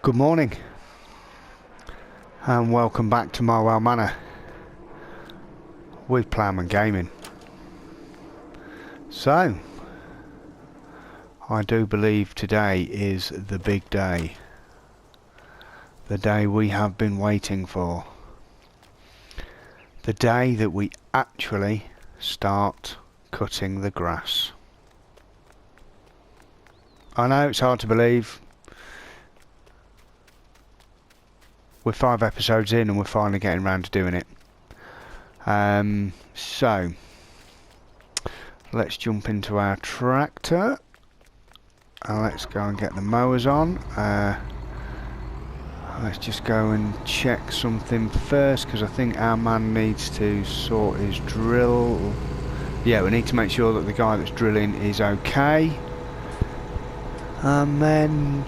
Good morning and welcome back to Marwell Manor with Ploughman Gaming. So, I do believe today is the big day. The day we have been waiting for. The day that we actually start cutting the grass. I know it's hard to believe. We're 5 episodes in and we're finally getting around to doing it. So, let's jump into our tractor. And let's go and get the mowers on. Let's just go and check something first, because I think our man needs to sort his drill. Yeah, we need to make sure that the guy that's drilling is okay. And then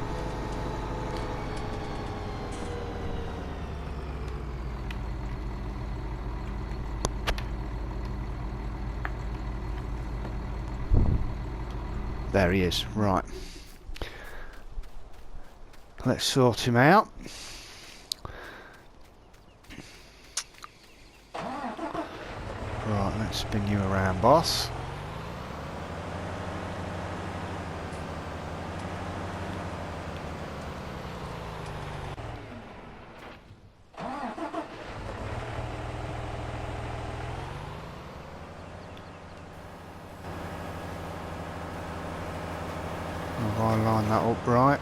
there he is, right. Let's sort him out. Right, let's spin you around, boss. Have I lined that up right?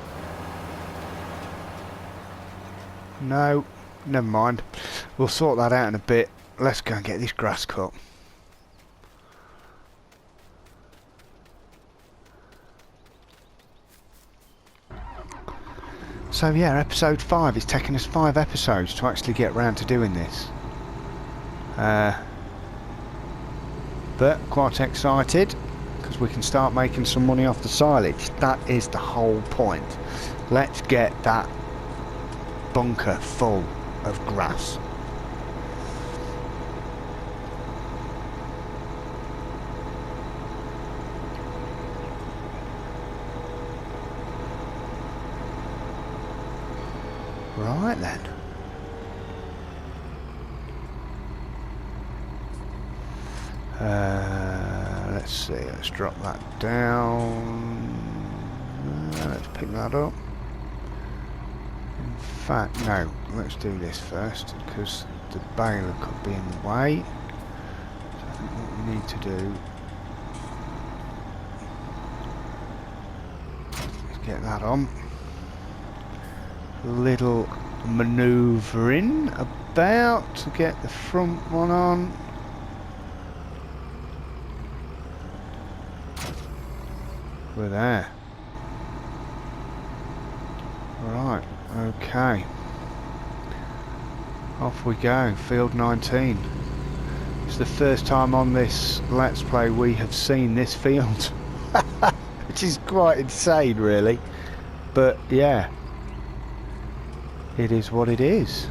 No, never mind. We'll sort that out in a bit. Let's go and get this grass cut. So yeah, episode 5. It's taken us 5 episodes to actually get round to doing this. But quite excited, because we can start making some money off the silage. That is the whole point. Let's get that bunker full of grass. Right then. Let's see, let's drop that down. Let's pick that up. In fact, no, let's do this first, because the baler could be in the way. So I think what we need to do is get that on. Little manoeuvring about to get the front one on. We're there. Right, okay. Off we go, field 19. It's the first time on this Let's Play we have seen this field. Which is quite insane, really. But yeah. It is what it is.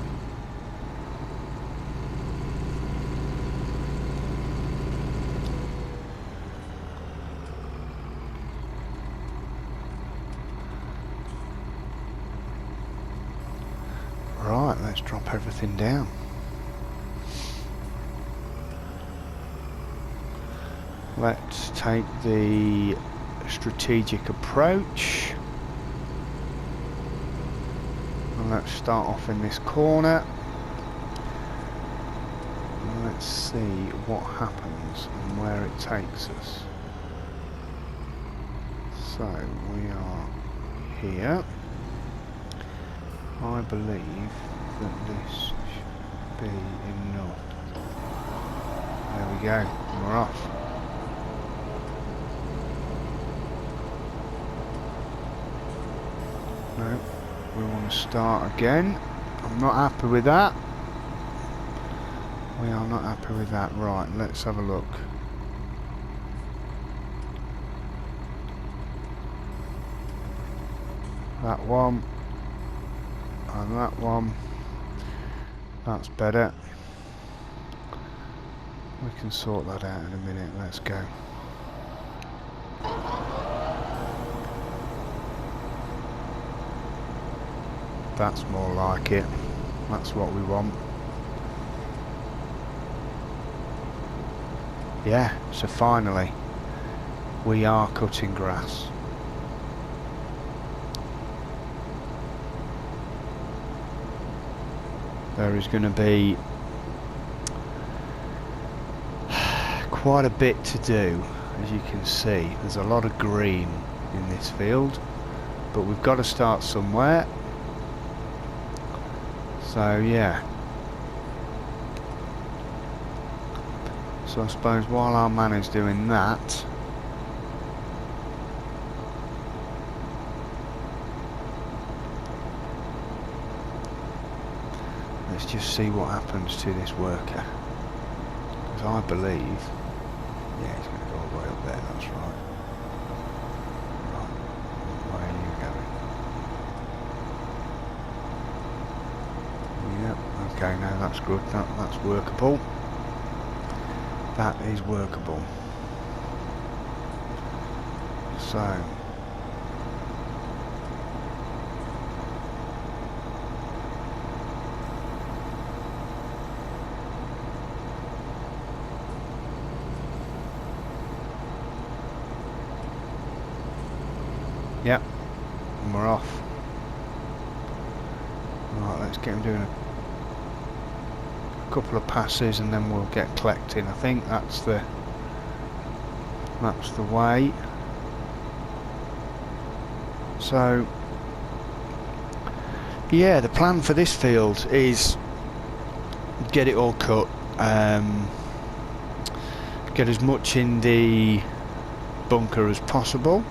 Right, let's drop everything down. Let's take the strategic approach. Let's start off in this corner. Let's see what happens and where it takes us. So we are here. I believe that this should be enough. There we go, we're off. No. We want to start again. I'm not happy with that. We are not happy with that. Right, let's have a look. That one. And that one. That's better. We can sort that out in a minute. Let's go. That's more like it. That's what we want. Yeah, so finally we are cutting grass. There is going to be quite a bit to do, as you can see. There's a lot of green in this field, but we've got to start somewhere. So yeah. So I suppose while our man is doing that, let's just see what happens to this worker. Because I believe, yeah, he's going to go all the way up there, that's right. Right, where are you going? Yep, okay, no, that's good, that's workable. That is workable. So, yep, and we're off. Right, let's get him doing a couple of passes and then we'll get collecting. I think that's the way. So yeah, the plan for this field is get it all cut, get as much in the bunker as possible,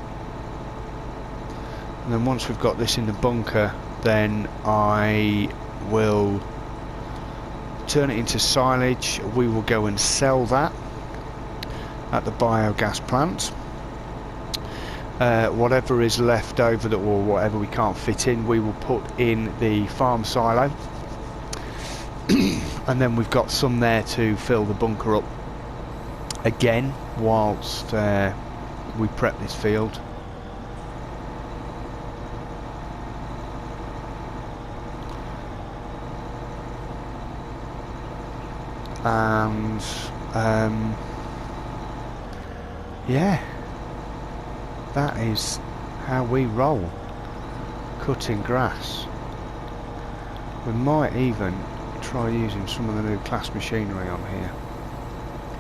and then once we've got this in the bunker, then I will turn it into silage. We will go and sell that at the biogas plant. Whatever is left over, that, or whatever we can't fit in, we will put in the farm silo. And then we've got some there to fill the bunker up again whilst we prep this field. And yeah, that is how we roll, cutting grass. We might even try using some of the new class machinery on here.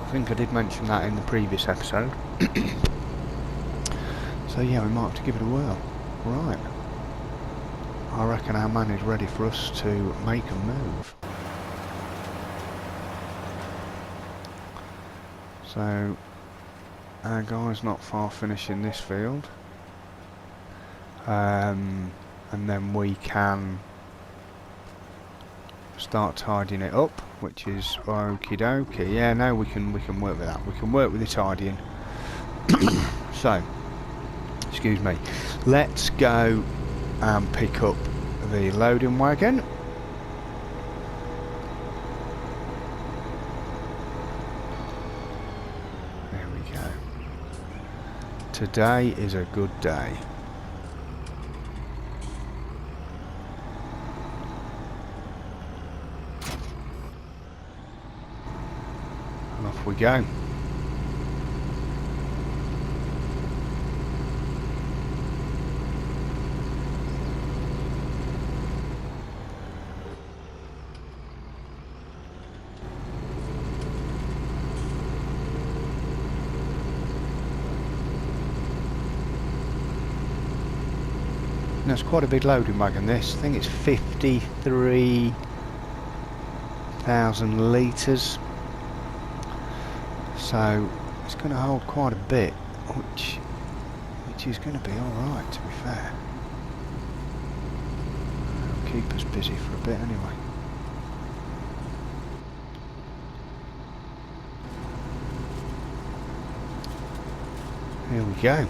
I think I did mention that in the previous episode. So yeah, we might have to give it a whirl. Right, I reckon our man is ready for us to make a move. So our guy's not far finishing this field, and then we can start tidying it up, which is okie dokie. Yeah, no, we can work with that. We can work with the tidying. So, excuse me. Let's go and pick up the loading wagon. Today is a good day. And off we go. That's quite a big loading wagon, this. I think it's 53,000 litres. So it's going to hold quite a bit, which is going to be alright, to be fair. It'll keep us busy for a bit anyway. Here we go.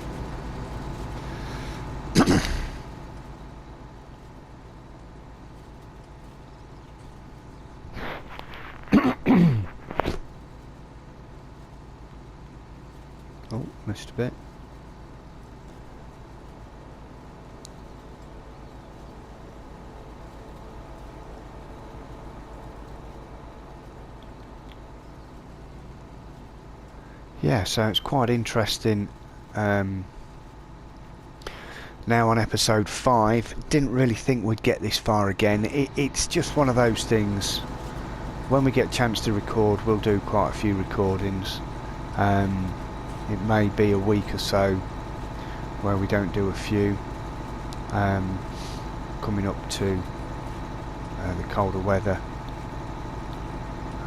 Oh, missed a bit. yeah, so it's quite interesting. Now on episode 5, didn't really think we'd get this far again. It's just one of those things. When we get a chance to record, we'll do quite a few recordings. It may be a week or so where we don't do a few. Coming up to the colder weather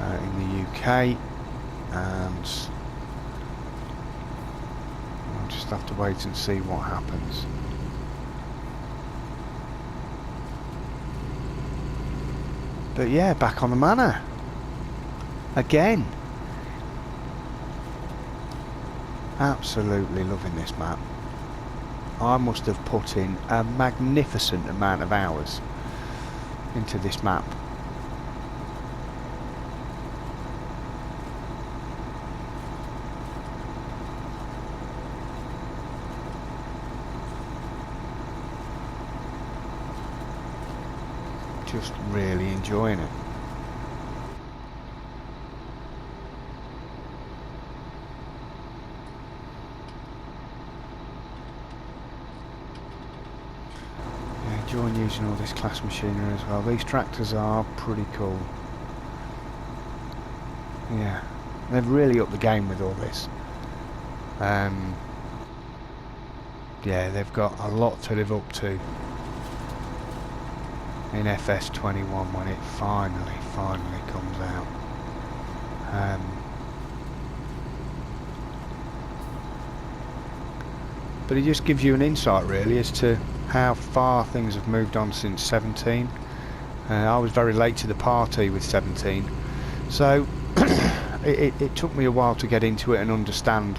in the UK, and we'll just have to wait and see what happens. But yeah, back on the manor again. Absolutely loving this map. I must have put in a magnificent amount of hours into this map. Just really enjoying it. Enjoying using all this class machinery as well. These tractors are pretty cool. Yeah, they've really upped the game with all this. Yeah, they've got a lot to live up to in FS21 when it finally comes out. But it just gives you an insight really as to how far things have moved on since 17. I was very late to the party with 17, so it took me a while to get into it and understand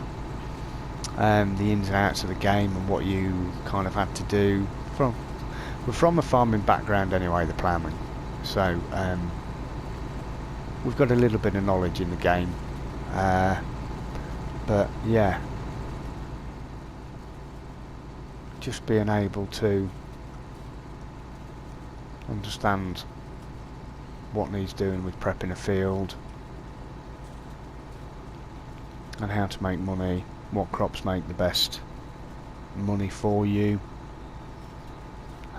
the ins and outs of the game and what you kind of had to do. We're from a farming background anyway, the ploughman, so we've got a little bit of knowledge in the game, but yeah, just being able to understand what needs doing with prepping a field and how to make money, what crops make the best money for you,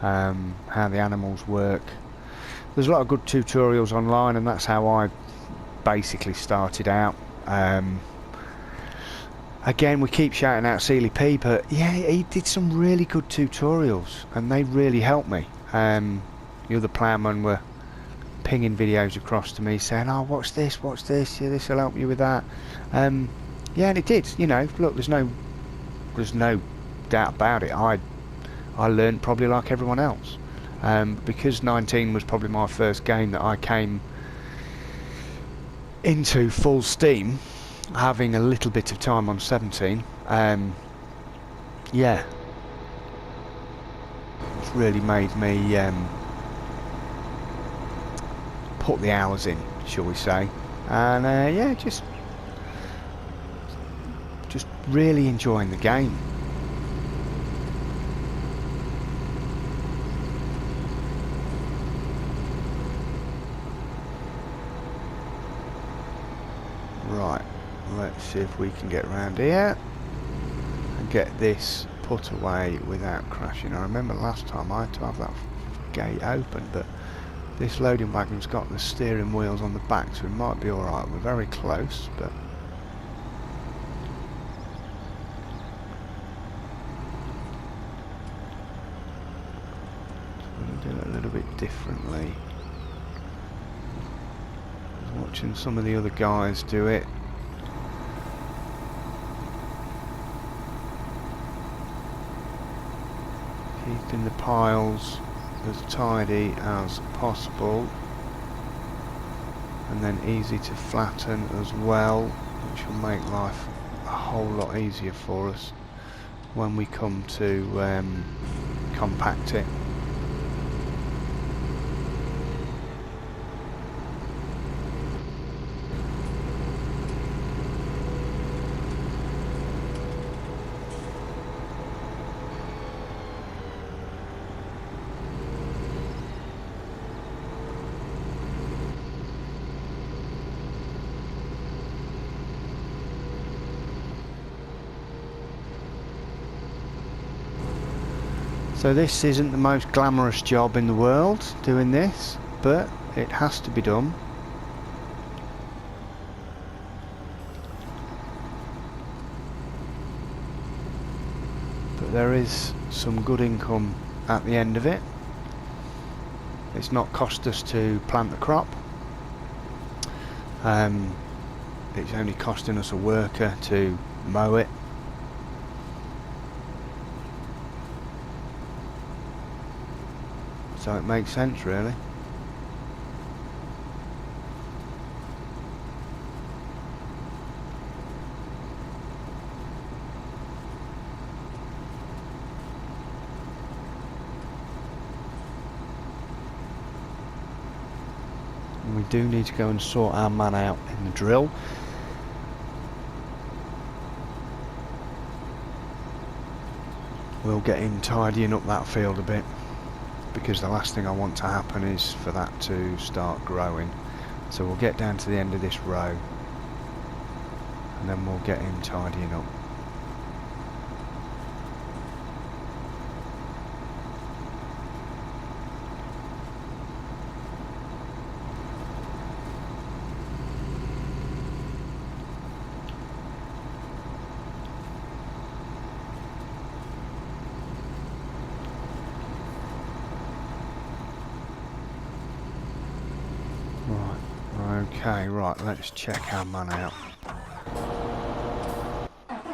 how the animals work. There's a lot of good tutorials online, and that's how I basically started out. Again, we keep shouting out Silage, but yeah, he did some really good tutorials and they really helped me. The other ploughman were pinging videos across to me saying, oh, watch this, yeah, this will help you with that. Yeah, and it did, you know. Look, there's no doubt about it. I learned probably like everyone else, because 19 was probably my first game that I came into full steam, having a little bit of time on 17. Yeah, it's really made me put the hours in, shall we say, and yeah, just really enjoying the game. Right, let's see if we can get around here and get this put away without crashing. I remember last time I had to have that gate open, but this loading wagon's got the steering wheels on the back, so it might be alright. We're very close, but we'll do it a little bit differently. I was watching some of the other guys do it. Keeping the piles as tidy as possible, and then easy to flatten as well, which will make life a whole lot easier for us when we come to compact it. So this isn't the most glamorous job in the world, doing this, but it has to be done. But there is some good income at the end of it. It's not cost us to plant the crop. It's only costing us a worker to mow it. So it makes sense, really. And we do need to go and sort our man out in the drill. We'll get him tidying up that field a bit, because the last thing I want to happen is for that to start growing. So we'll get down to the end of this row and then we'll get him tidying up. Okay, right, let's check our man out.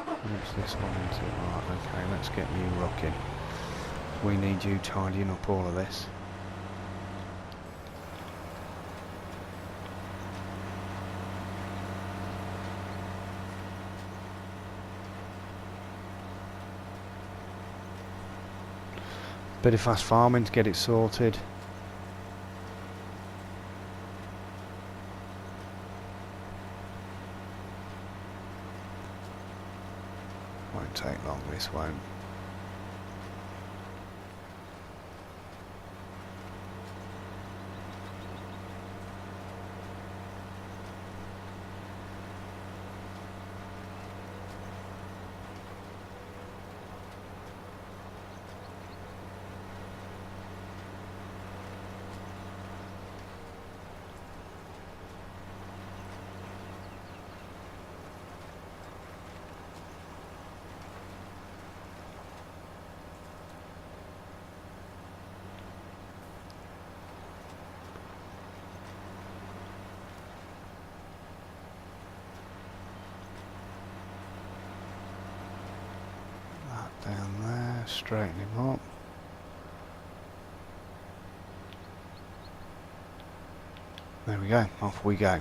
What's this one into? Right, okay, let's get you rocking. We need you tidying up all of this. Bit of fast farming to get it sorted. Won't take long, this won't. Down there, straighten him up. There we go, off we go.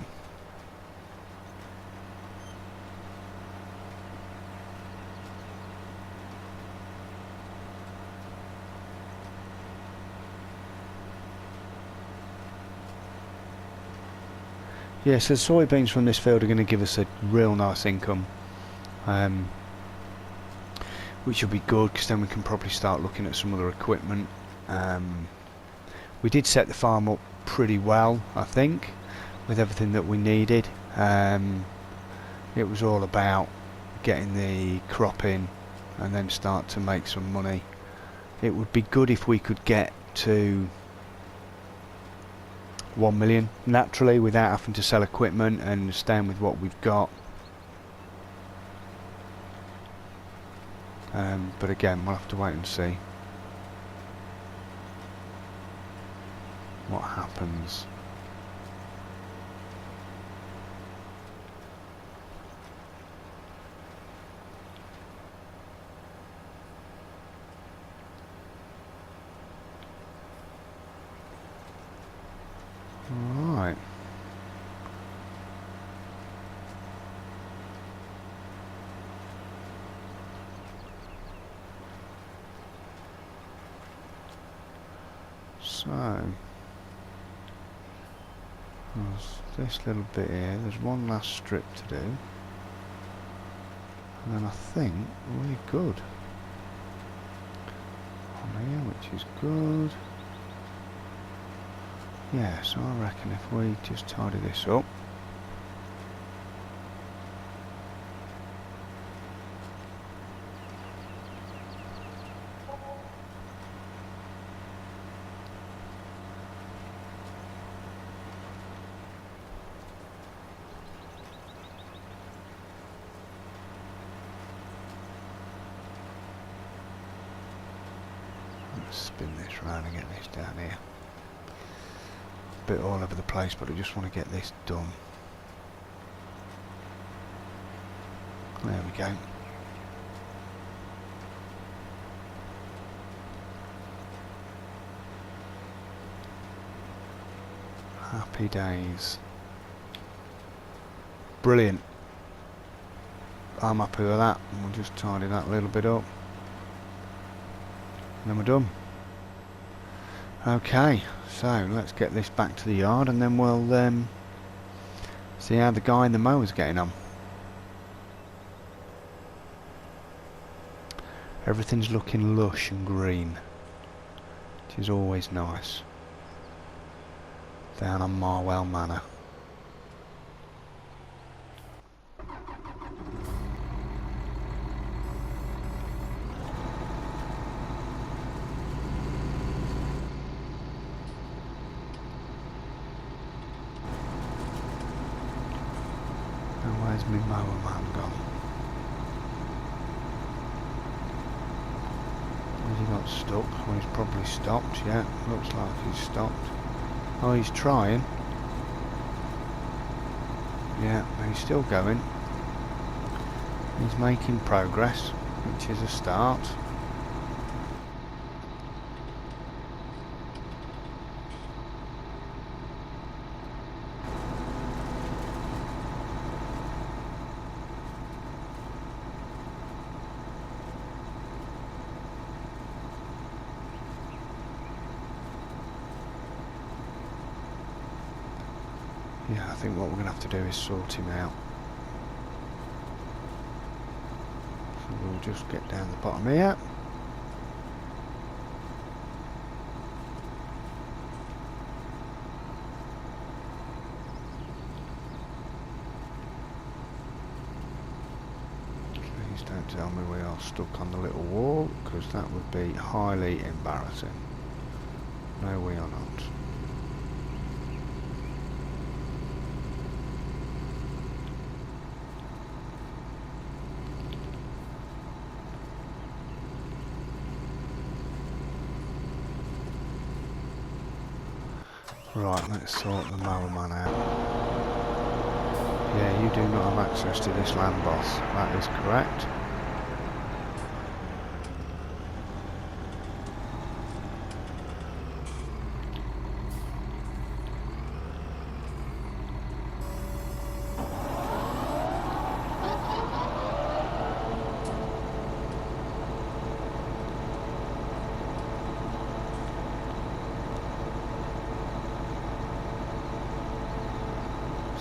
Yeah, so soybeans from this field are going to give us a real nice income. Which will be good, because then we can probably start looking at some other equipment. We did set the farm up pretty well, I think, with everything that we needed. It was all about getting the crop in and then start to make some money. It would be good if we could get to 1 million naturally without having to sell equipment and staying with what we've got. But again, we'll have to wait and see what happens. Right. So, there's this little bit here, there's one last strip to do, and then I think we're good on here, which is good. Yeah, so I reckon if we just tidy this up, spin this round and get this down here. Bit all over the place, but I just want to get this done. There we go. Happy days. Brilliant. I'm happy with that. We'll just tidy that a little bit up. And then we're done. Okay, so let's get this back to the yard and then we'll see how the guy in the mower's getting on. Everything's looking lush and green, which is always nice. Down on Marwell Manor. Where's my mower man gone? Has he got stuck? Well, he's probably stopped, yeah. Looks like he's stopped. Oh, he's trying. Yeah, he's still going. He's making progress, which is a start. Yeah, I think what we're going to have to do is sort him out. So we'll just get down the bottom here. Please don't tell me we are stuck on the little wall, because that would be highly embarrassing. No, we are not. Right, let's sort the mower man out. Yeah, you do not have access to this land, boss. That is correct.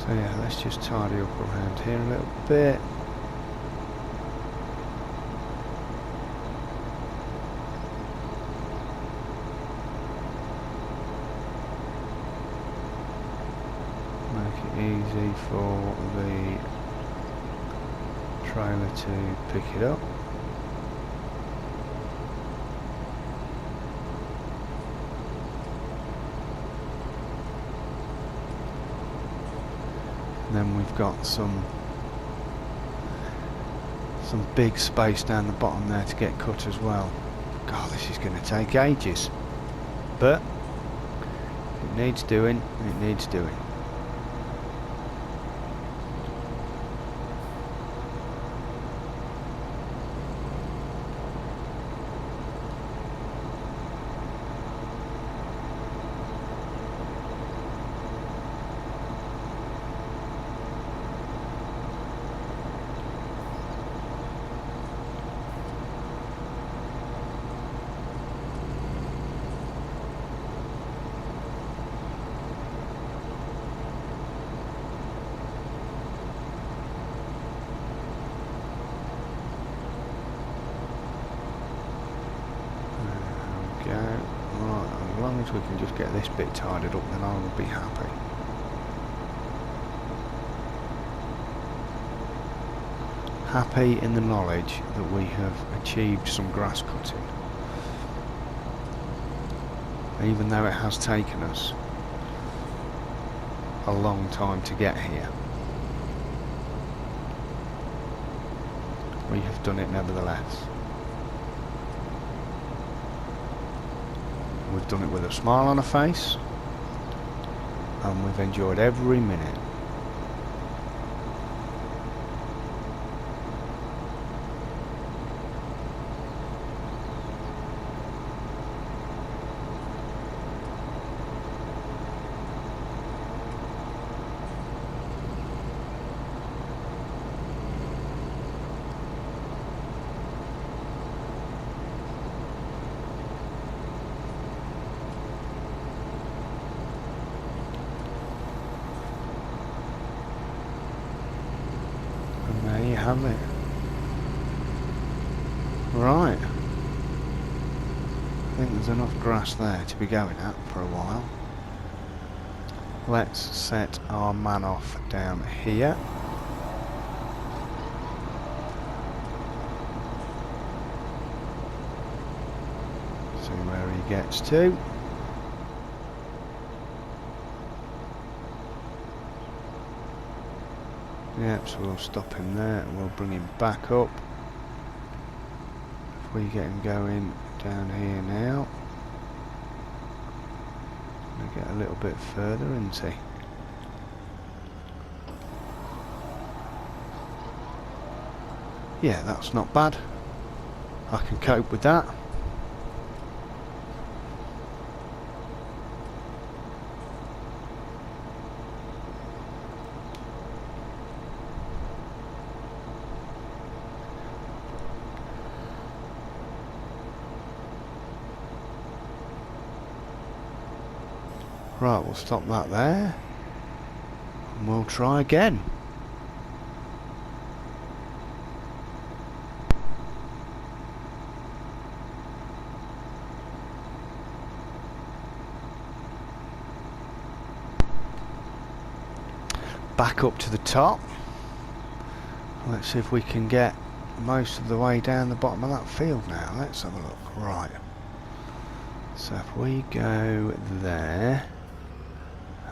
So yeah, let's just tidy up around here a little bit. Make it easy for the trailer to pick it up. Then we've got some big space down the bottom there to get cut as well. God, this is going to take ages, but it needs doing. It needs doing. Right, as long as we can just get this bit tidied up, then I will be happy. Happy in the knowledge that we have achieved some grass cutting, even though it has taken us a long time to get here. We have done it nevertheless. We've done it with a smile on our face, and we've enjoyed every minute. There you have it. Right. I think there's enough grass there to be going at for a while. Let's set our man off down here. See where he gets to. Yep, so we'll stop him there and we'll bring him back up. If we get him going down here now, we'll get a little bit further, isn't he? Yeah, that's not bad. I can cope with that. Right, we'll stop that there, and we'll try again. Back up to the top. Let's see if we can get most of the way down the bottom of that field now. Let's have a look. Right. So if we go there,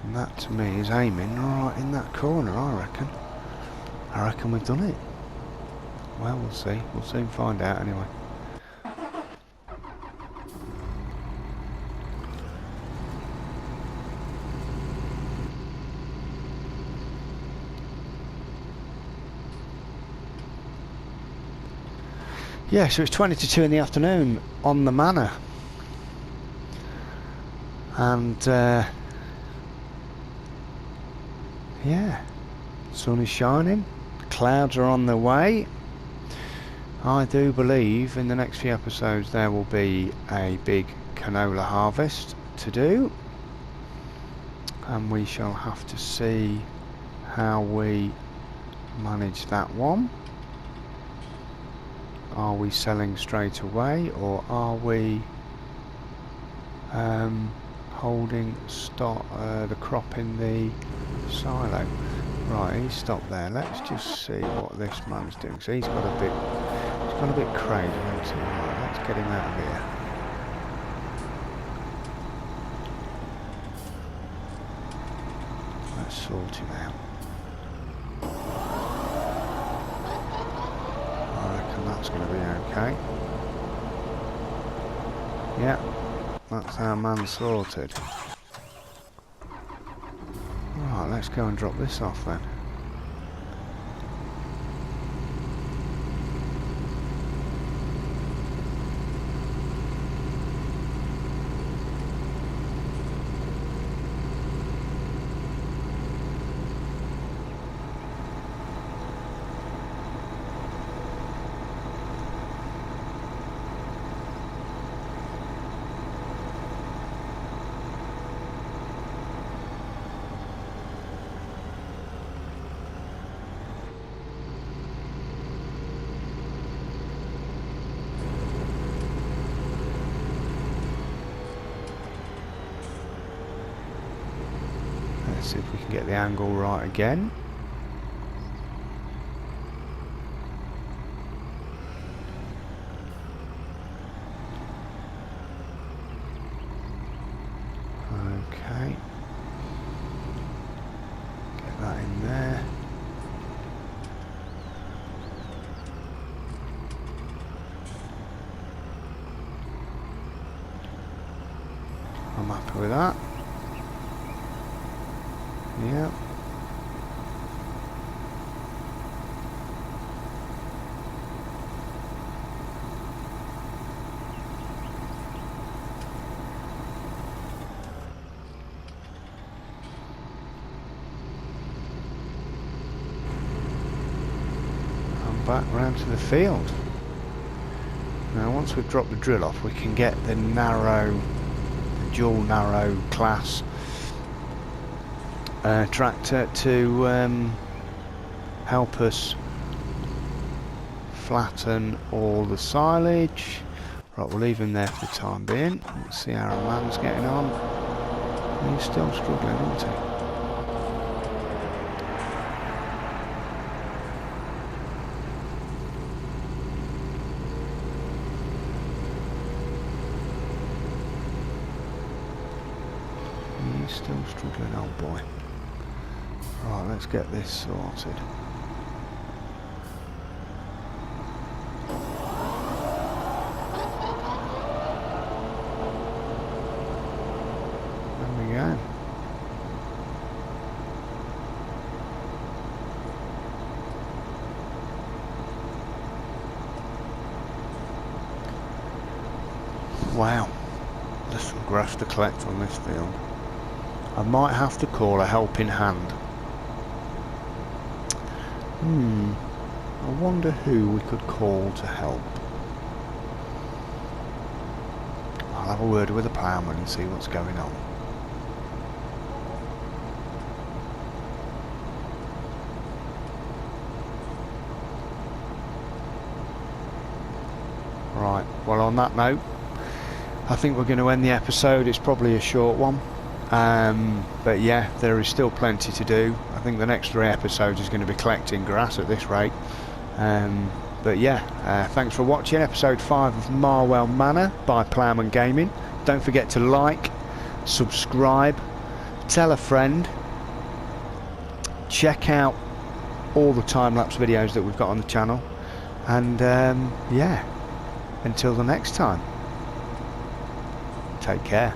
and that to me is aiming right in that corner, I reckon. I reckon we've done it. Well, we'll see. We'll soon find out anyway. Yeah, so it's 20 to 2 in the afternoon on the manor. And yeah, sun is shining, clouds are on the way. I do believe in the next few episodes there will be a big canola harvest to do, and we shall have to see how we manage that one. Are we selling straight away, or are we holding stock, the crop in the silo? Right, he's stopped there. Let's just see what this man's doing. So he's got a bit crazy, hasn't he? Right, let's get him out of here. Let's sort him out. I reckon that's going to be okay. Yeah, that's our man sorted. Right, let's go and drop this off then. Let's see if we can get the angle right again. Okay. Get that in there. happy with that. Yeah. Back round to the field. Now once we've dropped the drill off, we can get the dual narrow class tractor to help us flatten all the silage. Right, we'll leave him there for the time being. Let's see how our man's getting on. He's still struggling, isn't he? He's still struggling, old boy. Right, let's get this sorted. There we go. Wow, there's some grass to collect on this field. I might have to call a helping hand. I wonder who we could call to help. I'll have a word with the ploughman and see what's going on. Right, well on that note, I think we're going to end the episode. It's probably a short one. But yeah, there is still plenty to do. I think the next 3 episodes is going to be collecting grass at this rate. But yeah, thanks for watching episode 5 of Marwell Manor by Ploughman Gaming. Don't forget to like, subscribe, tell a friend, check out all the time-lapse videos that we've got on the channel, and yeah, until the next time, take care.